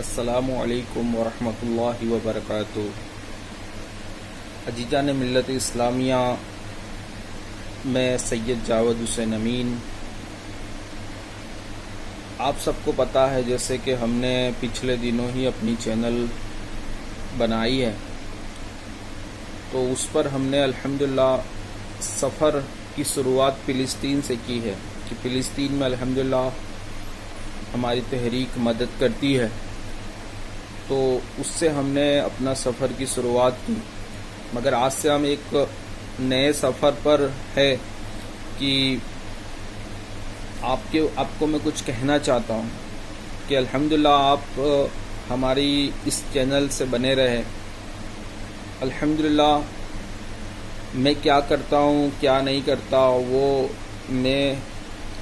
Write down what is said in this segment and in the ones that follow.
السلام علیکم ورحمۃ اللہ وبرکاتہ۔ عزیزان ملت اسلامیہ، میں سید جاوید حسین امین۔ آپ سب کو پتہ ہے جیسے کہ ہم نے پچھلے دنوں ہی اپنی چینل بنائی ہے، تو اس پر ہم نے الحمدللہ سفر کی شروعات فلسطین سے کی ہے کہ فلسطین میں الحمدللہ ہماری تحریک مدد کرتی ہے، تو اس سے ہم نے اپنا سفر کی شروعات کی۔ مگر آج سے ہم ایک نئے سفر پر ہے کہ آپ کو میں کچھ کہنا چاہتا ہوں کہ الحمدللہ آپ ہماری اس چینل سے بنے رہے۔ الحمدللہ میں کیا کرتا ہوں کیا نہیں کرتا، وہ میں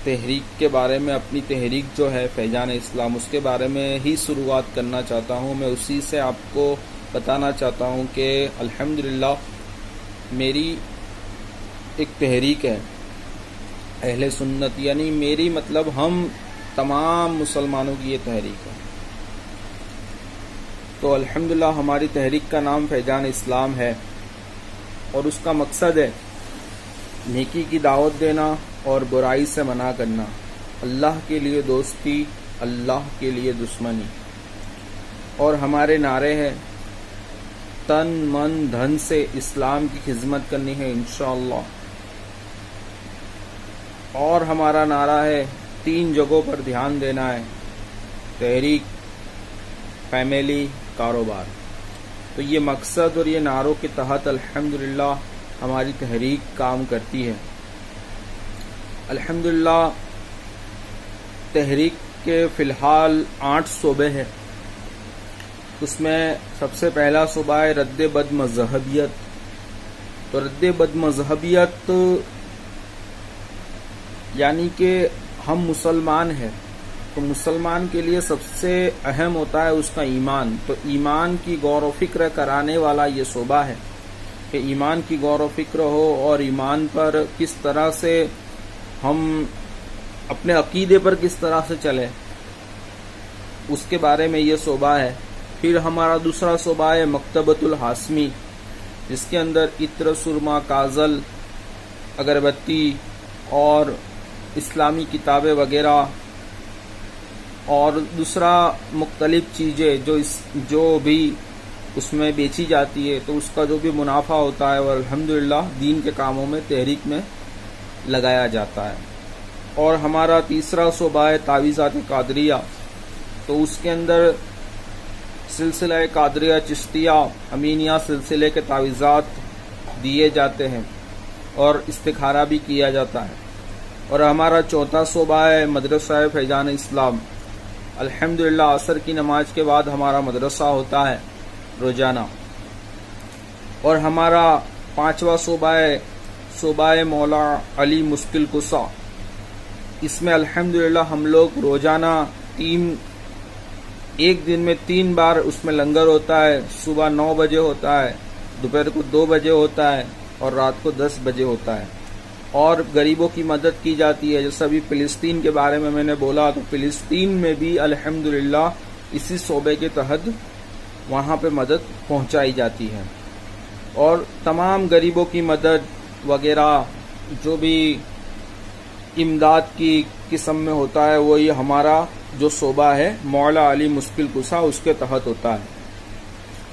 تحریک کے بارے میں، اپنی تحریک جو ہے فیضان اسلام، اس کے بارے میں ہی شروعات کرنا چاہتا ہوں۔ میں اسی سے آپ کو بتانا چاہتا ہوں کہ الحمدللہ میری ایک تحریک ہے اہل سنت، یعنی میری مطلب ہم تمام مسلمانوں کی یہ تحریک ہے۔ تو الحمدللہ ہماری تحریک کا نام فیضان اسلام ہے، اور اس کا مقصد ہے نیکی کی دعوت دینا اور برائی سے منع کرنا، اللہ کے لیے دوستی، اللہ کے لیے دشمنی۔ اور ہمارے نعرے ہیں تن من دھن سے اسلام کی خدمت کرنی ہے انشاءاللہ۔ اور ہمارا نعرہ ہے 3 جگہوں پر دھیان دینا ہے: تحریک، فیملی، کاروبار۔ تو یہ مقصد اور یہ نعروں کے تحت الحمدللہ ہماری تحریک کام کرتی ہے۔ الحمدللہ تحریک کے فی الحال 8 شعبے ہیں۔ اس میں سب سے پہلا شعبہ ہے رد بد مذہبیت۔ تو رد بد مذہبیت یعنی کہ ہم مسلمان ہیں، تو مسلمان کے لیے سب سے اہم ہوتا ہے اس کا ایمان۔ تو ایمان کی غور و فکر کرانے والا یہ شعبہ ہے کہ ایمان کی غور و فکر ہو، اور ایمان پر کس طرح سے ہم اپنے عقیدے پر کس طرح سے چلیں، اس کے بارے میں یہ شعبہ ہے۔ پھر ہمارا دوسرا شعبہ ہے مکتبۃ الحاسمی، جس کے اندر عطر، سرما، کاجل، اگربتی اور اسلامی کتابیں وغیرہ، اور دوسرا مختلف چیزیں جو بھی اس میں بیچی جاتی ہے، تو اس کا جو بھی منافع ہوتا ہے وہ الحمدللہ دین کے کاموں میں، تحریک میں لگایا جاتا ہے۔ اور ہمارا تیسرا شعبہ ہے تعویذات قادریہ۔ تو اس کے اندر سلسلہ قادریہ، چشتیہ، امینیہ سلسلے کے تعویذات دیے جاتے ہیں اور استخارہ بھی کیا جاتا ہے۔ اور ہمارا چوتھا شعبہ ہے مدرسہ فیضان اسلام۔ الحمدللہ عصر کی نماز کے بعد ہمارا مدرسہ ہوتا ہے روزانہ۔ اور ہمارا پانچواں شعبہ ہے شعبہ مولا علی مشکل کشا۔ اس میں الحمدللہ ہم لوگ روزانہ ایک دن میں 3 بار اس میں لنگر ہوتا ہے۔ صبح 9 بجے ہوتا ہے، دوپہر کو 2 بجے ہوتا ہے، اور رات کو 10 بجے ہوتا ہے۔ اور غریبوں کی مدد کی جاتی ہے، جیسے ابھی فلسطین کے بارے میں نے بولا، تو فلسطین میں بھی الحمدللہ اسی شعبے کے تحت وہاں پہ مدد پہنچائی جاتی ہے۔ اور تمام غریبوں کی مدد وغیرہ جو بھی امداد کی قسم میں ہوتا ہے، وہ یہ ہمارا جو شعبہ ہے مولا علی مشکل کشا، اس کے تحت ہوتا ہے۔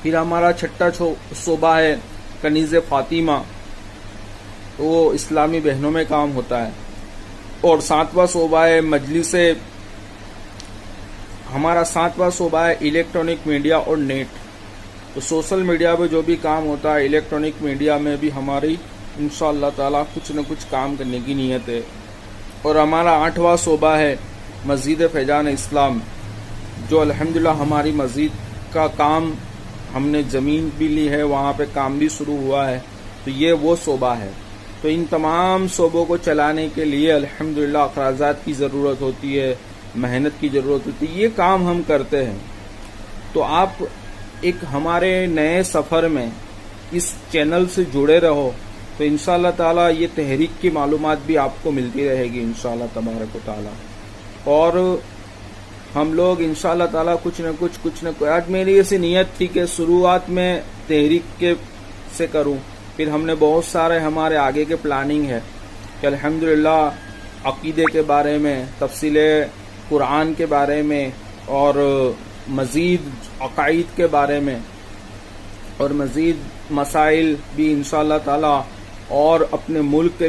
پھر ہمارا چھٹا شعبہ ہے کنیز فاطمہ، تو وہ اسلامی بہنوں میں کام ہوتا ہے۔ اور 7واں شعبہ ہے مجلس، ہمارا 7واں شعبہ ہے الیکٹرانک میڈیا اور نیٹ۔ تو سوشل میڈیا پہ جو بھی کام ہوتا ہے، الیکٹرانک میڈیا میں بھی ہماری انشاءاللہ تعالی کچھ نہ کچھ کام کرنے کی نیت ہے۔ اور ہمارا 8واں شعبہ ہے مسجد فیضان اسلام، جو الحمدللہ ہماری مسجد کا کام، ہم نے زمین بھی لی ہے، وہاں پہ کام بھی شروع ہوا ہے، تو یہ وہ شعبہ ہے۔ تو ان تمام شعبوں کو چلانے کے لیے الحمدللہ اخراجات کی ضرورت ہوتی ہے، محنت کی ضرورت ہوتی ہے، یہ کام ہم کرتے ہیں۔ تو آپ ایک ہمارے نئے سفر میں اس چینل سے جڑے رہو، تو انشاءاللہ تعالی یہ تحریک کی معلومات بھی آپ کو ملتی رہے گی انشاءاللہ تبارک و تعالی۔ اور ہم لوگ انشاءاللہ تعالیٰ کچھ نہ کچھ آج میری ایسی نیت تھی کہ شروعات میں تحریک سے کروں، پھر ہم نے بہت سارے ہمارے آگے کے پلاننگ ہے کہ الحمدللہ عقیدے کے بارے میں، تفصیل قرآن کے بارے میں، اور مزید عقائد کے بارے میں، اور مزید مسائل بھی انشاءاللہ تعالی، اور اپنے ملک کے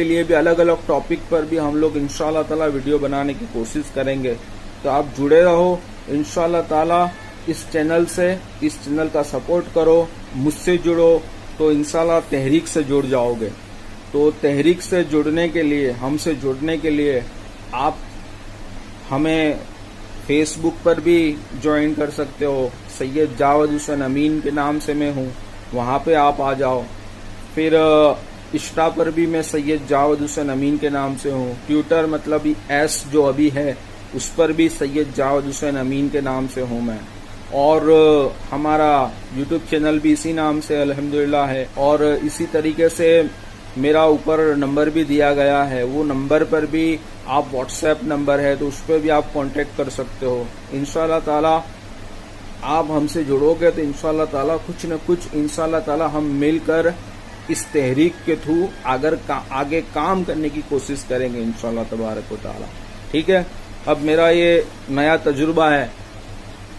لیے بھی الگ الگ ٹاپک پر بھی ہم لوگ انشاءاللہ تعالی ویڈیو بنانے کی کوشش کریں گے. تو آپ جڑے رہو انشاءاللہ تعالی اس چینل سے، اس چینل کا سپورٹ کرو، مجھ سے جڑو تو انشاءاللہ تحریک سے جڑ جاؤ گے. تو تحریک سے جڑنے کے لیے، ہم سے جڑنے کے لیے آپ ہمیں فیس بک پر بھی جوائن کر سکتے ہو. سید جاوید حسین امین کے نام سے میں ہوں، وہاں پہ آپ آ جاؤ. پھر انسٹا پر بھی میں سید جاوید حسین امین کے نام سے ہوں. ٹویٹر مطلب ایس جو ابھی ہے اس پر بھی سید جاوید حسین امین کے نام سے ہوں میں. اور ہمارا یوٹیوب چینل بھی اسی نام سے الحمدللہ ہے. اور اسی طریقے سے میرا اوپر نمبر بھی دیا گیا ہے، وہ نمبر پر بھی آپ واٹس ایپ نمبر ہے تو اس پہ بھی آپ کانٹیکٹ کر سکتے ہو. انشاءاللہ تعالی آپ ہم سے جڑو گے تو انشاءاللہ تعالی کچھ نہ کچھ انشاءاللہ تعالی ہم مل کر اس تحریک کے تھرو آگے کام کرنے کی کوشش کریں گے انشاءاللہ تبارک و تعالی. ٹھیک ہے. اب میرا یہ نیا تجربہ ہے،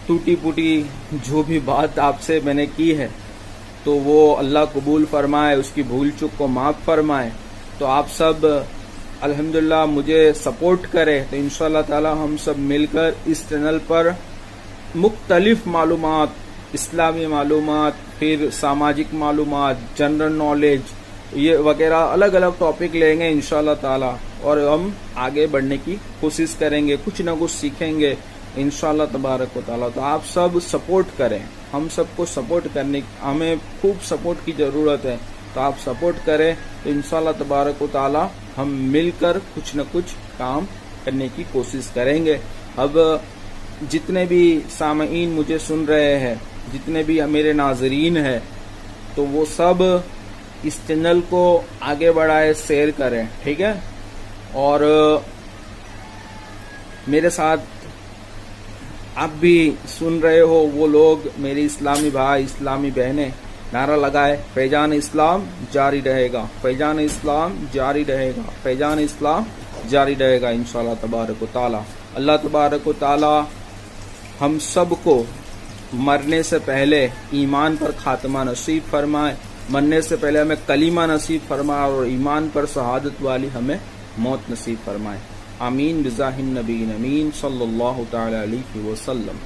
ٹوٹی پوٹی جو بھی بات آپ سے میں نے کی ہے تو وہ اللہ قبول فرمائے، اس کی بھول چک کو معاف فرمائے. تو آپ سب الحمدللہ مجھے سپورٹ کرے تو انشاءاللہ تعالی ہم سب مل کر اس چینل پر مختلف معلومات، اسلامی معلومات، پھر سماجک معلومات، جنرل نالج، یہ وغیرہ الگ الگ ٹاپک لیں گے انشاءاللہ تعالی، اور ہم آگے بڑھنے کی کوشش کریں گے، کچھ نہ کچھ سیکھیں گے انشاءاللہ تبارک و تعالی. تو آپ سب سپورٹ کریں، ہم سب کو سپورٹ کرنے، ہمیں خوب سپورٹ کی ضرورت ہے. تو آپ سپورٹ کریں تو انشاءاللہ تبارک و تعالی ہم مل کر کچھ نہ کچھ کام کرنے کی کوشش کریں گے. اب جتنے بھی سامعین مجھے سن رہے ہیں، جتنے بھی میرے ناظرین ہیں، تو وہ سب اس چینل کو آگے بڑھائے، شیئر کریں. ٹھیک ہے. اور میرے ساتھ آپ بھی سن رہے ہو وہ لوگ، میری اسلامی بھائی، اسلامی بہنیں، نعرہ لگائے فیضان اسلام جاری رہے گا، فیضان اسلام جاری رہے گا، فیضان اسلام جاری رہے گا انشاءاللہ تبارک و تعالی. اللہ تبارک و تعالی ہم سب کو مرنے سے پہلے ایمان پر خاتمہ نصیب فرمائے، مرنے سے پہلے ہمیں کلمہ نصیب فرمائے، اور ایمان پر شہادت والی ہمیں موت نصیب فرمائے. آمین بجاہ النبی امین صلی اللہ تعالی علیہ وسلم.